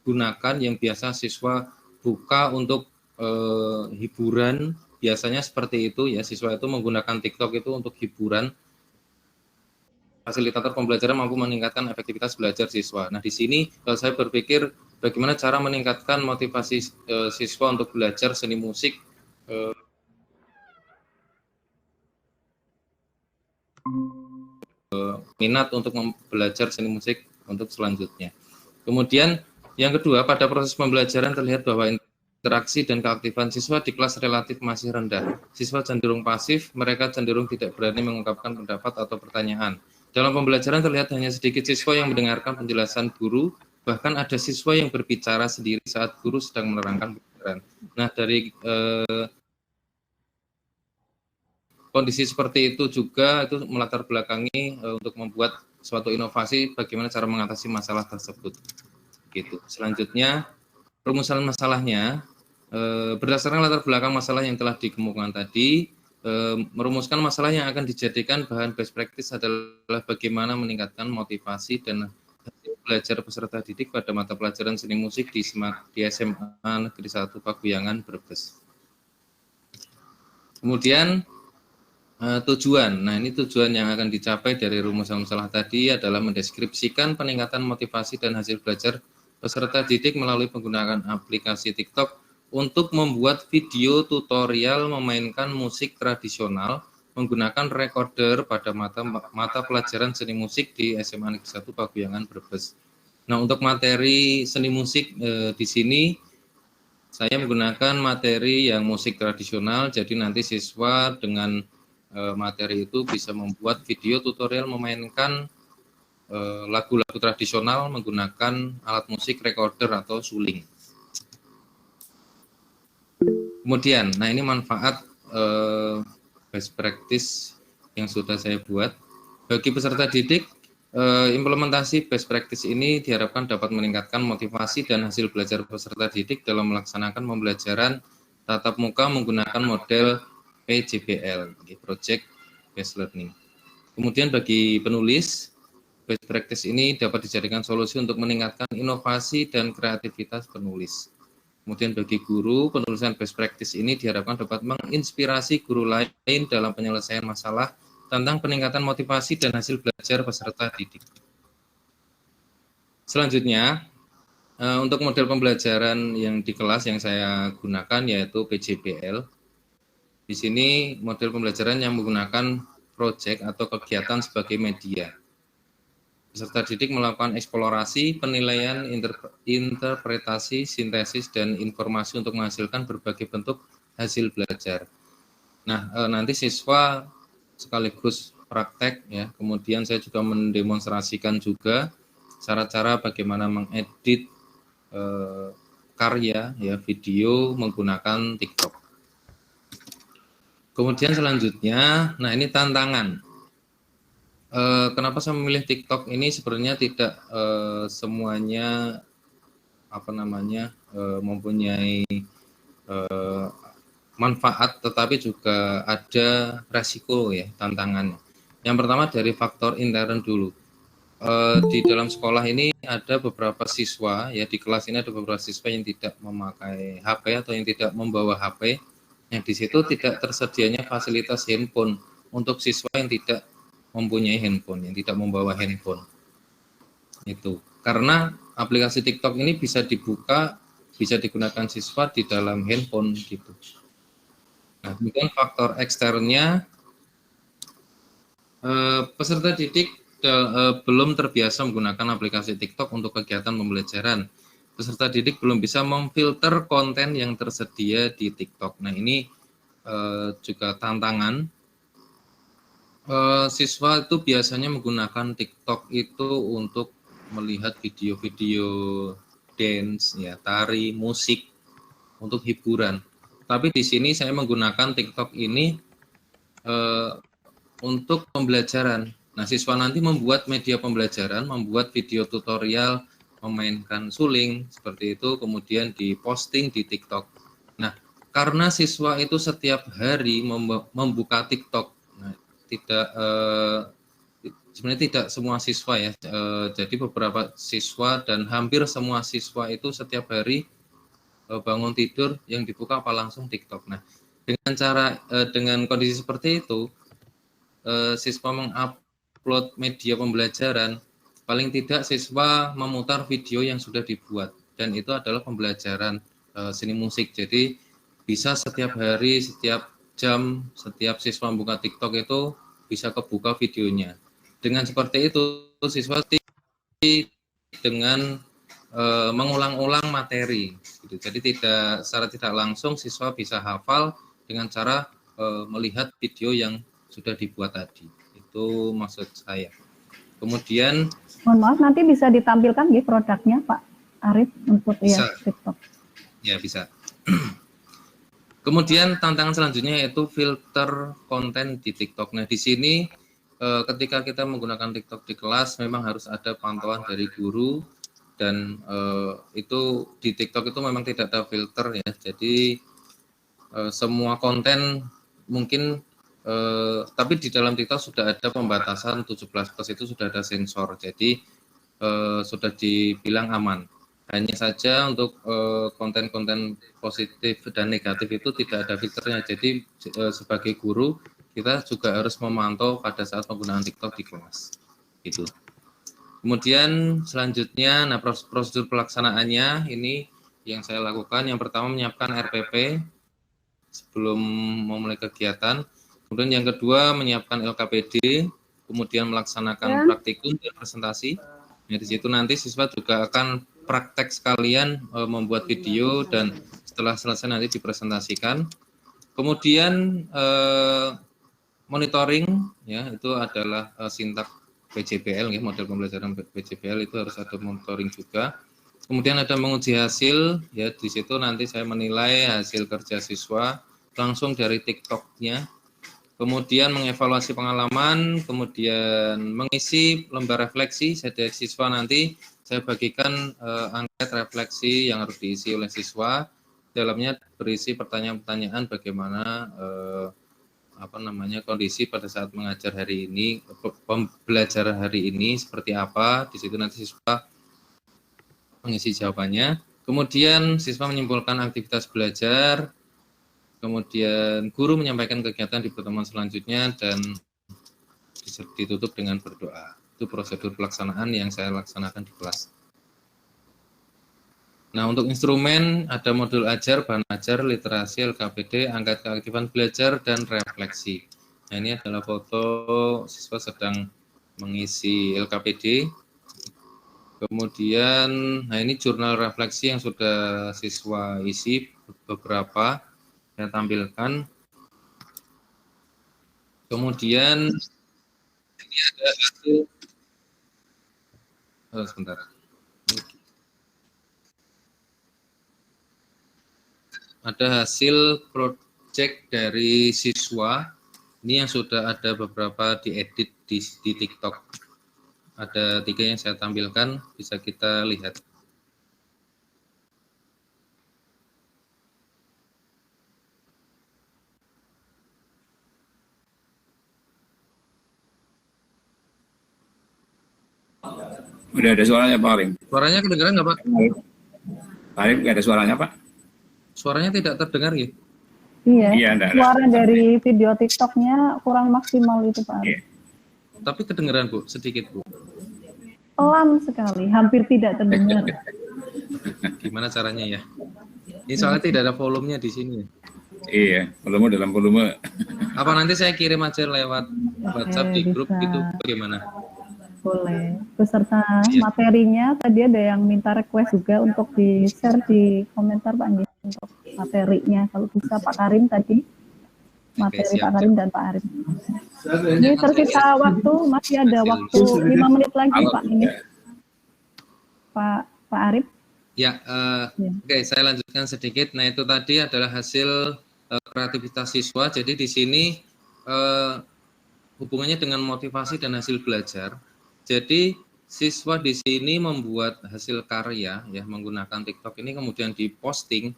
gunakan, yang biasa siswa buka untuk hiburan. Biasanya seperti itu ya, siswa itu menggunakan TikTok itu untuk hiburan. Fasilitator pembelajaran mampu meningkatkan efektivitas belajar siswa. Nah, di sini saya berpikir bagaimana cara meningkatkan motivasi siswa untuk belajar seni musik minat untuk belajar seni musik untuk selanjutnya. Kemudian yang kedua, pada proses pembelajaran terlihat bahwa interaksi dan keaktifan siswa di kelas relatif masih rendah. Siswa cenderung pasif, mereka cenderung tidak berani mengungkapkan pendapat atau pertanyaan. Dalam pembelajaran terlihat hanya sedikit siswa yang mendengarkan penjelasan guru, bahkan ada siswa yang berbicara sendiri saat guru sedang menerangkan pelajaran. Nah, dari kondisi seperti itu juga itu melatar belakangi untuk membuat suatu inovasi bagaimana cara mengatasi masalah tersebut. Gitu. Selanjutnya, perumusan masalahnya berdasarkan latar belakang masalah yang telah dikemukakan tadi, merumuskan masalah yang akan dijadikan bahan best practice adalah bagaimana meningkatkan motivasi dan belajar peserta didik pada mata pelajaran seni musik di SMA Negeri 1 Paguyangan, Brebes. Kemudian tujuan. Nah, ini tujuan yang akan dicapai dari rumusan masalah tadi adalah mendeskripsikan peningkatan motivasi dan hasil belajar peserta didik melalui penggunaan aplikasi TikTok untuk membuat video tutorial memainkan musik tradisional menggunakan recorder pada mata pelajaran seni musik di SMA Negeri 1 Paguyangan, Brebes. Nah, untuk materi seni musik di sini saya menggunakan materi yang musik tradisional, jadi nanti siswa dengan materi itu bisa membuat video tutorial memainkan lagu-lagu tradisional menggunakan alat musik recorder atau suling. Kemudian, nah ini manfaat best practice yang sudah saya buat. Bagi peserta didik, implementasi best practice ini diharapkan dapat meningkatkan motivasi dan hasil belajar peserta didik dalam melaksanakan pembelajaran tatap muka menggunakan model PJBL, Project Based Learning. Kemudian bagi penulis, best practice ini dapat dijadikan solusi untuk meningkatkan inovasi dan kreativitas penulis. Kemudian bagi guru, penulisan best practice ini diharapkan dapat menginspirasi guru lain dalam penyelesaian masalah tentang peningkatan motivasi dan hasil belajar peserta didik. Selanjutnya, untuk model pembelajaran yang di kelas yang saya gunakan yaitu PJBL. Di sini model pembelajaran yang menggunakan proyek atau kegiatan sebagai media. Peserta didik melakukan eksplorasi, penilaian, interpretasi, sintesis, dan informasi untuk menghasilkan berbagai bentuk hasil belajar. Nah, nanti siswa sekaligus praktek ya. Kemudian saya juga mendemonstrasikan juga cara-cara bagaimana mengedit karya ya video menggunakan TikTok. Kemudian selanjutnya, nah ini tantangan. Kenapa saya memilih TikTok ini? Sebenarnya tidak semuanya mempunyai manfaat, tetapi juga ada resiko ya, tantangannya. Yang pertama dari faktor intern dulu. Di dalam sekolah ini ada beberapa siswa ya, di kelas ini ada beberapa siswa yang tidak memakai HP atau yang tidak membawa HP, yang di situ tidak tersedianya fasilitas handphone untuk siswa yang tidak mempunyai handphone, yang tidak membawa handphone. Itu karena aplikasi TikTok ini bisa dibuka, bisa digunakan siswa di dalam handphone gitu. Nah, kemudian faktor eksternnya, peserta didik belum terbiasa menggunakan aplikasi TikTok untuk kegiatan pembelajaran. Peserta didik belum bisa memfilter konten yang tersedia di TikTok. Nah, ini juga tantangan. Siswa itu biasanya menggunakan TikTok itu untuk melihat video-video dance, ya, tari, musik, untuk hiburan. Tapi di sini saya menggunakan TikTok ini untuk pembelajaran. Nah, siswa nanti membuat media pembelajaran, membuat video tutorial, memainkan suling, seperti itu, kemudian diposting di TikTok. Nah, karena siswa itu setiap hari membuka TikTok, nah, sebenarnya tidak semua siswa ya, jadi beberapa siswa dan hampir semua siswa itu setiap hari bangun tidur yang dibuka apa langsung TikTok. Nah, dengan kondisi seperti itu, siswa mengupload media pembelajaran, paling tidak siswa memutar video yang sudah dibuat, dan itu adalah pembelajaran seni musik. Jadi bisa setiap hari, setiap jam, setiap siswa membuka TikTok itu bisa kebuka videonya. Dengan seperti itu, siswa dengan mengulang-ulang materi, gitu. Jadi secara tidak langsung siswa bisa hafal dengan cara melihat video yang sudah dibuat tadi. Itu maksud saya. Kemudian, mohon maaf, nanti bisa ditampilkan di produknya Pak Arif untuk ya TikTok. Ya, bisa. Kemudian tantangan selanjutnya yaitu filter konten di TikTok. Nah, di sini ketika kita menggunakan TikTok di kelas memang harus ada pantauan dari guru. Dan itu di TikTok itu memang tidak ada filter ya, jadi semua konten mungkin, tapi di dalam TikTok sudah ada pembatasan 17+ itu sudah ada sensor, jadi sudah dibilang aman. Hanya saja untuk konten-konten positif dan negatif itu tidak ada filternya, jadi sebagai guru kita juga harus memantau pada saat penggunaan TikTok di kelas gitu. Kemudian selanjutnya, nah prosedur pelaksanaannya ini yang saya lakukan. Yang pertama menyiapkan RPP sebelum memulai kegiatan. Kemudian yang kedua menyiapkan LKPD, kemudian melaksanakan praktikum dan presentasi. Nah, di situ nanti siswa juga akan praktek sekalian membuat video dan setelah selesai nanti dipresentasikan. Kemudian monitoring ya, itu adalah sintak PJBL ya, model pembelajaran PJBL itu harus ada monitoring juga. Kemudian ada menguji hasil ya, di situ nanti saya menilai hasil kerja siswa langsung dari TikTok-nya. Kemudian mengevaluasi pengalaman, kemudian mengisi lembar refleksi. Dari siswa nanti saya bagikan angket refleksi yang harus diisi oleh siswa. Dalamnya berisi pertanyaan-pertanyaan bagaimana kondisi pada saat mengajar hari ini, pembelajaran hari ini seperti apa. Di situ nanti siswa mengisi jawabannya. Kemudian siswa menyimpulkan aktivitas belajar. Kemudian guru menyampaikan kegiatan di pertemuan selanjutnya dan ditutup dengan berdoa. Itu prosedur pelaksanaan yang saya laksanakan di kelas. Nah, untuk instrumen ada modul ajar, bahan ajar, literasi, LKPD, angkat keaktifan belajar, dan refleksi. Nah, ini adalah foto siswa sedang mengisi LKPD. Kemudian, nah ini jurnal refleksi yang sudah siswa isi, beberapa saya tampilkan. Kemudian, ini ada hasil, sebentar. ada hasil project dari siswa. Ini yang sudah ada beberapa diedit di TikTok. Ada 3 yang saya tampilkan, bisa kita lihat. Udah ada suaranya Pak Arim. Suaranya kedengaran nggak Pak? Pak Arim nggak ada suaranya Pak? Suaranya tidak terdengar ya? Iya. Iya, enggak ada. Suara dari video TikToknya kurang maksimal itu Pak. Iya. Tapi kedengaran Bu, sedikit Bu. Pelan sekali, hampir tidak terdengar. Gimana caranya ya? Ini soalnya tidak ada volumenya di sini. Iya, volume dalam volume. Apa nanti saya kirim aja lewat WhatsApp di grup bisa. gitu, bagaimana? Boleh. Beserta materinya, tadi ada yang minta request juga untuk di-share di komentar Pak Anggi untuk materinya. Kalau bisa Pak Karim tadi, materi siap, Pak Karim dan Pak Arif. Ini tersisa waktu, masih ada waktu 5 menit lagi Pak ini. Pak Arif. Ya, oke, saya lanjutkan sedikit. Nah, itu tadi adalah hasil kreativitas siswa. Jadi di sini hubungannya dengan motivasi dan hasil belajar. Jadi siswa di sini membuat hasil karya ya menggunakan TikTok ini kemudian diposting.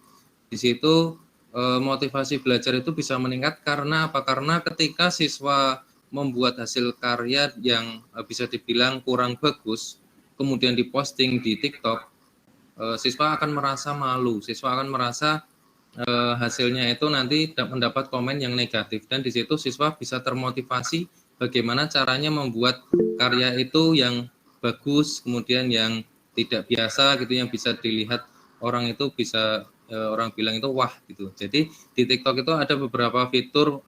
Di situ motivasi belajar itu bisa meningkat karena apa? Karena ketika siswa membuat hasil karya yang bisa dibilang kurang bagus, kemudian diposting di TikTok, siswa akan merasa malu, siswa akan merasa hasilnya itu nanti mendapat komen yang negatif, dan di situ siswa bisa termotivasi bagaimana caranya membuat karya itu yang bagus, kemudian yang tidak biasa gitu, yang bisa dilihat orang itu bisa orang bilang itu wah gitu. Jadi di TikTok itu ada beberapa fitur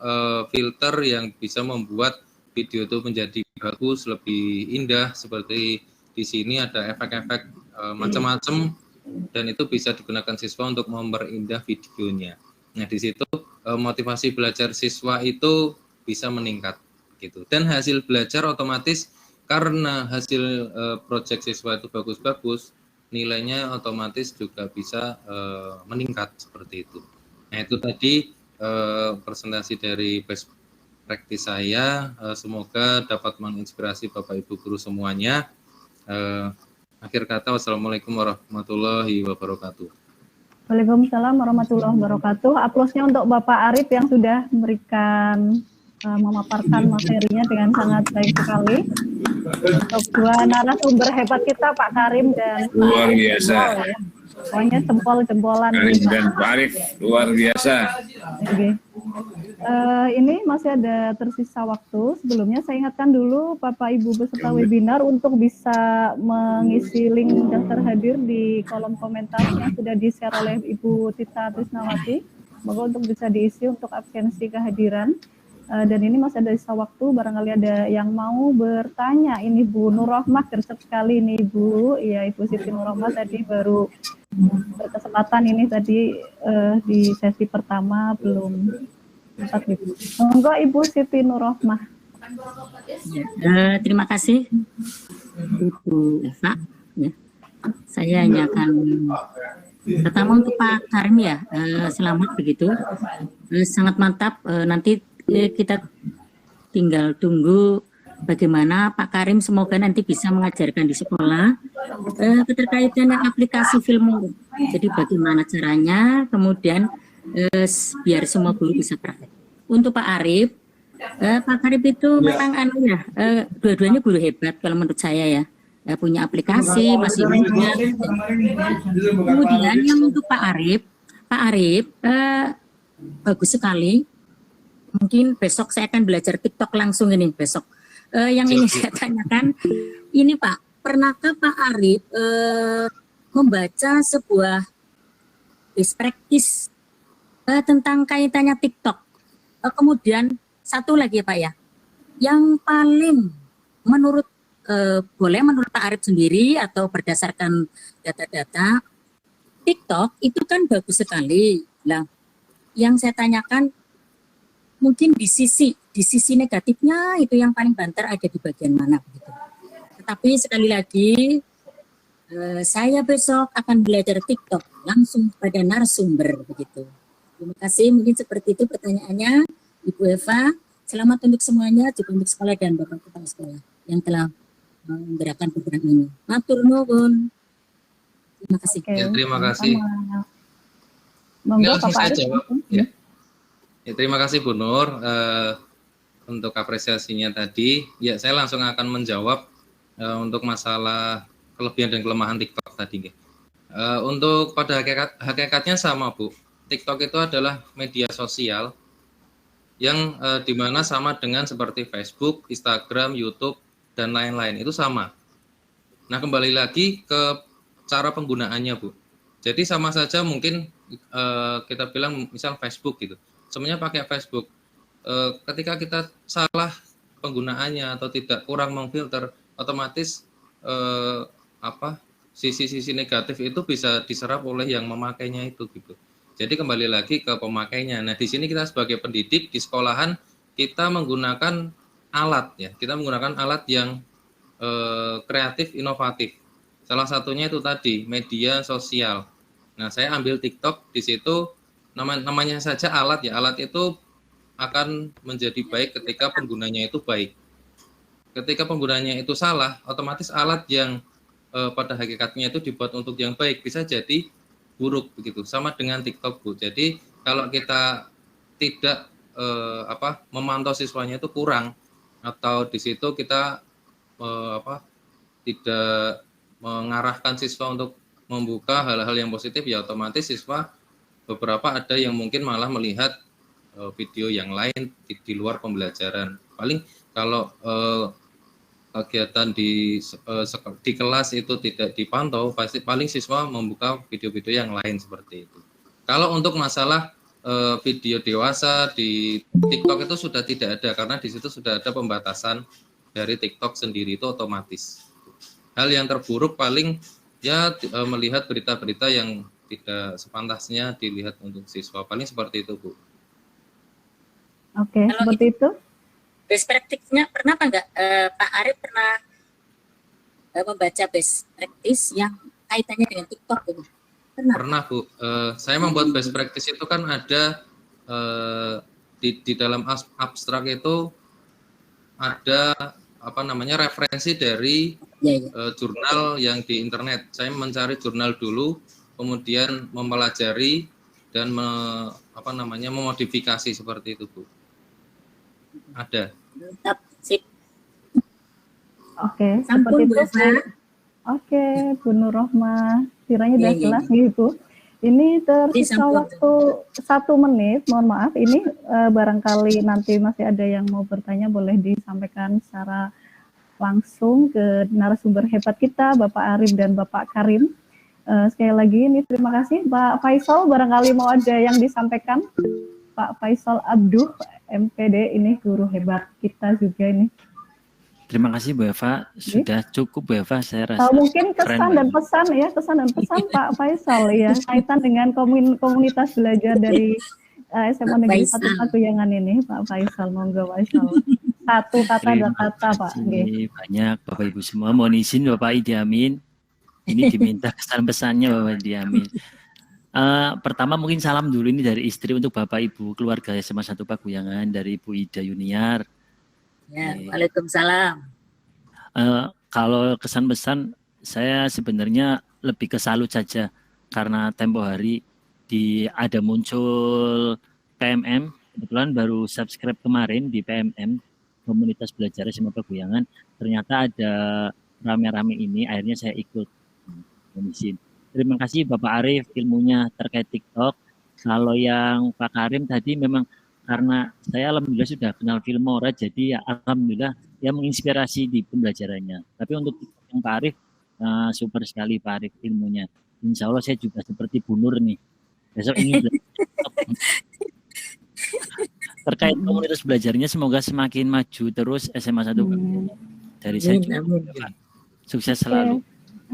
filter yang bisa membuat video itu menjadi bagus, lebih indah. Seperti di sini ada efek-efek macam-macam, dan itu bisa digunakan siswa untuk memperindah videonya. Nah di situ motivasi belajar siswa itu bisa meningkat gitu, dan hasil belajar otomatis karena hasil proyek siswa itu bagus-bagus, nilainya otomatis juga bisa meningkat seperti itu. Nah itu tadi presentasi dari best practice saya, semoga dapat menginspirasi Bapak Ibu guru semuanya. Akhir kata, wassalamualaikum warahmatullahi wabarakatuh. Waalaikumsalam warahmatullahi wabarakatuh. Aplausnya untuk Bapak Arif yang sudah memberikan memaparkan materinya dengan sangat baik sekali. Untuk dua narasumber hebat kita, Pak Karim dan luar biasa. Ya. Pokoknya jempol-jempolan. Karim dan Pak Arif luar biasa. Okay. Ini masih ada tersisa waktu. Sebelumnya saya ingatkan dulu Bapak Ibu peserta webinar untuk bisa mengisi link daftar hadir di kolom komentar yang sudah di-share oleh Ibu Tita Trisnawati. Semoga untuk bisa diisi untuk absensi kehadiran. Dan ini masih ada sisa waktu, barangkali ada yang mau bertanya. Ini Bu Nur Rohmah, gercep sekali nih Bu. Iya, Ibu Siti Nur Rohmah tadi baru berkesempatan ini tadi di sesi pertama belum sempat Ibu. Monggo Ibu Siti Nur Rohmah. Terima kasih Ibu Eva. Ya. Saya hanya akan pertama untuk Pak Karim ya, selamat begitu. Sangat mantap, nanti kita tinggal tunggu bagaimana Pak Karim semoga nanti bisa mengajarkan di sekolah keterkaitan dengan aplikasi Filmora. Jadi bagaimana caranya, kemudian biar semua guru bisa praktek. Untuk Pak Arif, Pak Arif itu memang dua-duanya guru hebat kalau menurut saya ya. Punya aplikasi, masih muda. Kemudian yang untuk Pak Arif bagus sekali. Mungkin besok saya akan belajar TikTok langsung ini besok. Yang ingin saya tanyakan, ini Pak, pernahkah Pak Arif membaca sebuah best practice tentang kaitannya TikTok? Kemudian satu lagi Pak ya, yang paling menurut boleh menurut Pak Arif sendiri atau berdasarkan data-data, TikTok itu kan bagus sekali. Nah, yang saya tanyakan mungkin di sisi negatifnya itu yang paling banter ada di bagian mana begitu. Tetapi sekali lagi saya besok akan belajar TikTok langsung pada narasumber begitu. Terima kasih. Mungkin seperti itu pertanyaannya, Ibu Eva. Selamat untuk semuanya, juga untuk sekolah dan Bapak Kepala Sekolah yang telah menggerakkan program ini. Matur nuwun. Terima kasih. Oke, Ya, terima kasih. sama-sama. Ini Monggo langsung Bapak saya Arif. jawab. Ya. Ya, terima kasih Bu Nur untuk apresiasinya tadi. Ya, saya langsung akan menjawab untuk masalah kelebihan dan kelemahan TikTok tadi. Untuk pada hakikatnya sama Bu. TikTok itu adalah media sosial yang dimana sama dengan seperti Facebook, Instagram, YouTube, dan lain-lain. Itu sama. Nah, kembali lagi ke cara penggunaannya, Bu. Jadi sama saja mungkin kita bilang misal Facebook gitu. Semuanya pakai Facebook. Ketika kita salah penggunaannya atau tidak kurang memfilter, otomatis sisi-sisi negatif itu bisa diserap oleh yang memakainya itu gitu. Jadi kembali lagi ke pemakainya. Nah, di sini kita sebagai pendidik di sekolahan kita menggunakan alat ya. Kita menggunakan alat yang kreatif, inovatif. Salah satunya itu tadi media sosial. Nah, saya ambil TikTok di situ namanya saja alat ya. Alat itu akan menjadi baik ketika penggunanya itu baik. Ketika penggunanya itu salah, otomatis alat yang pada hakikatnya itu dibuat untuk yang baik bisa jadi buruk begitu. Sama dengan TikTok, Bu. Jadi kalau kita tidak memantau siswanya itu kurang atau di situ kita tidak mengarahkan siswa untuk membuka hal-hal yang positif, ya otomatis siswa beberapa ada yang mungkin malah melihat video yang lain di luar pembelajaran. Paling kalau kegiatan di kelas itu tidak dipantau, pasti paling siswa membuka video-video yang lain seperti itu. Kalau untuk masalah video dewasa di TikTok itu sudah tidak ada karena di situ sudah ada pembatasan dari TikTok sendiri, itu otomatis. Hal yang terburuk paling ya melihat berita-berita yang tidak sepantasnya dilihat untuk siswa, paling seperti itu, Bu. Oke, seperti itu. Best practice-nya pernah apa enggak? Pak Arif pernah membaca best practice yang kaitannya dengan TikTok gitu? Pernah, Bu. Saya membuat best practice itu kan ada di dalam abstrak itu ada referensi dari jurnal yang di internet. Saya mencari jurnal dulu, kemudian mempelajari dan memodifikasi seperti itu, Bu. Ada. Sip. Oke, Sampun, seperti Bu itu. Eva. Oke, Bu Nur Rohmah. Kiranya udah Iya, jelas iya. gitu. Ini tersisa Sampun. waktu 1 menit. Mohon maaf, ini barangkali nanti masih ada yang mau bertanya, boleh disampaikan secara langsung ke narasumber hebat kita, Bapak Arif dan Bapak Karim. Sekali lagi ini terima kasih. Pak Faisal, barangkali mau ada yang disampaikan. Pak Faisal Abduh, MPD, ini guru hebat kita juga ini. Terima kasih Bu Eva, sudah cukup Bu Eva, saya rasa. Mungkin kesan dan pesan ya, kesan dan pesan Pak Faisal ya, kaitan dengan komunitas belajar dari SMA Negeri 1 Pakuyangan ini, Pak Faisal, monggo Faisal. Satu kata, dua kata Pak. Terima banyak Bapak Ibu semua, mohon izin Bapak Idi Amin, ini diminta kesan pesannya Bapak Idi Amin. Pertama mungkin salam dulu ini dari istri untuk Bapak Ibu keluarga SMA 1 Pakuyangan, dari Ibu Ida Yuniar. Ya, Waalaikumsalam. Kalau kesan pesan saya sebenarnya lebih ke salut saja karena tempo hari ada muncul PMM, kebetulan baru subscribe kemarin di PMM komunitas belajar SMA Pakuyangan, ternyata ada rame-rame ini, akhirnya saya ikut. Terima kasih Bapak Arif ilmunya terkait TikTok. Kalau yang Pak Karim tadi memang karena saya alhamdulillah sudah kenal Filmora, jadi ya alhamdulillah ya menginspirasi di pembelajarannya. Tapi untuk yang Pak Arif, super sekali Pak Arif ilmunya. Insya Allah saya juga seperti Bu Nur nih. Besok ingin terkait komunitas belajarnya, semoga semakin maju terus SMA 1 dari saya juga. Sukses selalu.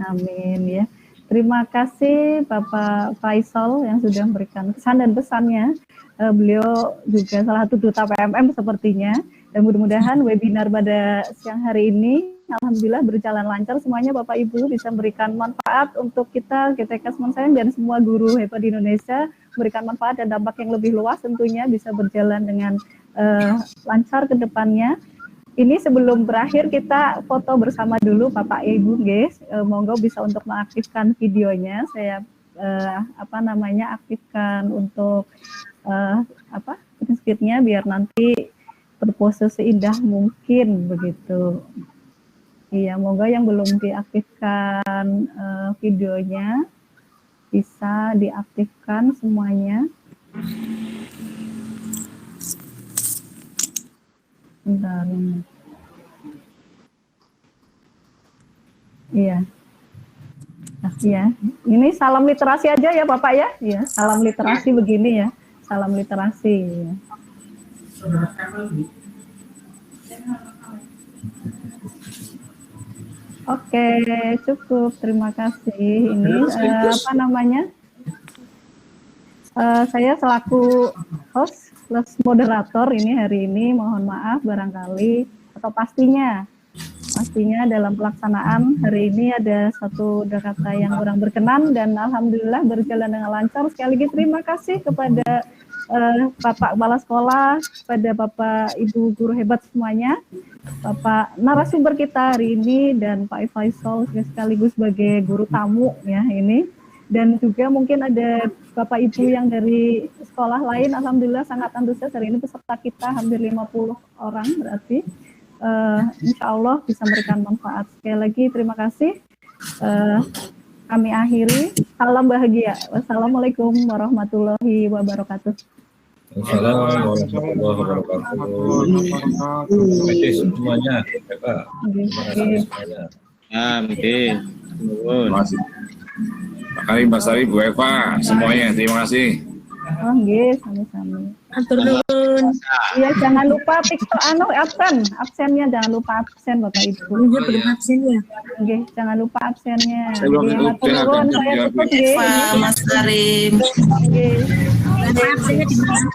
Amin ya. Terima kasih Bapak Faisal yang sudah memberikan kesan dan pesannya. Beliau juga salah satu duta PMM sepertinya. Dan mudah-mudahan webinar pada siang hari ini alhamdulillah berjalan lancar. Semuanya Bapak Ibu bisa memberikan manfaat untuk kita, GTK Semen Sayang dan semua guru hebat di Indonesia memberikan manfaat dan dampak yang lebih luas tentunya, bisa berjalan dengan lancar ke depannya. Ini sebelum berakhir kita foto bersama dulu Bapak Ibu guys. Monggo bisa untuk mengaktifkan videonya. Saya aktifkan untuk screen-nya biar nanti berpose seindah mungkin begitu. Iya, monggo yang belum diaktifkan videonya bisa diaktifkan semuanya. Bentar. Iya. Nah, ya. Ini salam literasi aja ya Bapak ya. Iya, salam literasi begini ya. Salam literasi. Ya. Oke, cukup. Terima kasih. Ini saya selaku host plus moderator ini hari ini, mohon maaf barangkali atau pastinya dalam pelaksanaan hari ini ada satu kata yang kurang berkenan dan alhamdulillah berjalan dengan lancar. Sekali lagi terima kasih kepada Bapak Kepala Sekolah, kepada Bapak Ibu guru hebat semuanya, Bapak narasumber kita hari ini dan Pak Faisal sekaligus sebagai guru tamu ya ini. Dan juga mungkin ada Bapak Ibu yang dari sekolah lain, alhamdulillah sangat antusias hari ini peserta kita hampir 50 orang berarti. Insya Allah bisa memberikan manfaat. Sekali lagi terima kasih. Kami akhiri. Salam bahagia. Wassalamualaikum warahmatullahi wabarakatuh. Assalamualaikum warahmatullahi wabarakatuh. Terima kasih semuanya, Pak. Terima kasih semuanya. Amin. Terima kasih. Pak Karim, Mbak Sari, Bu Eva, semuanya terima kasih. Oh, nggih, sami-sami. Atur nuwun. Iya, jangan lupa TikTok absennya jangan lupa absen Bapak Ibu. Iya, belum absen ya. Nggih, jangan lupa absennya. Saya belum Nggih, atur nuwun, saya tutup nggih. Mas Karim. Nggih. Absennya di mana?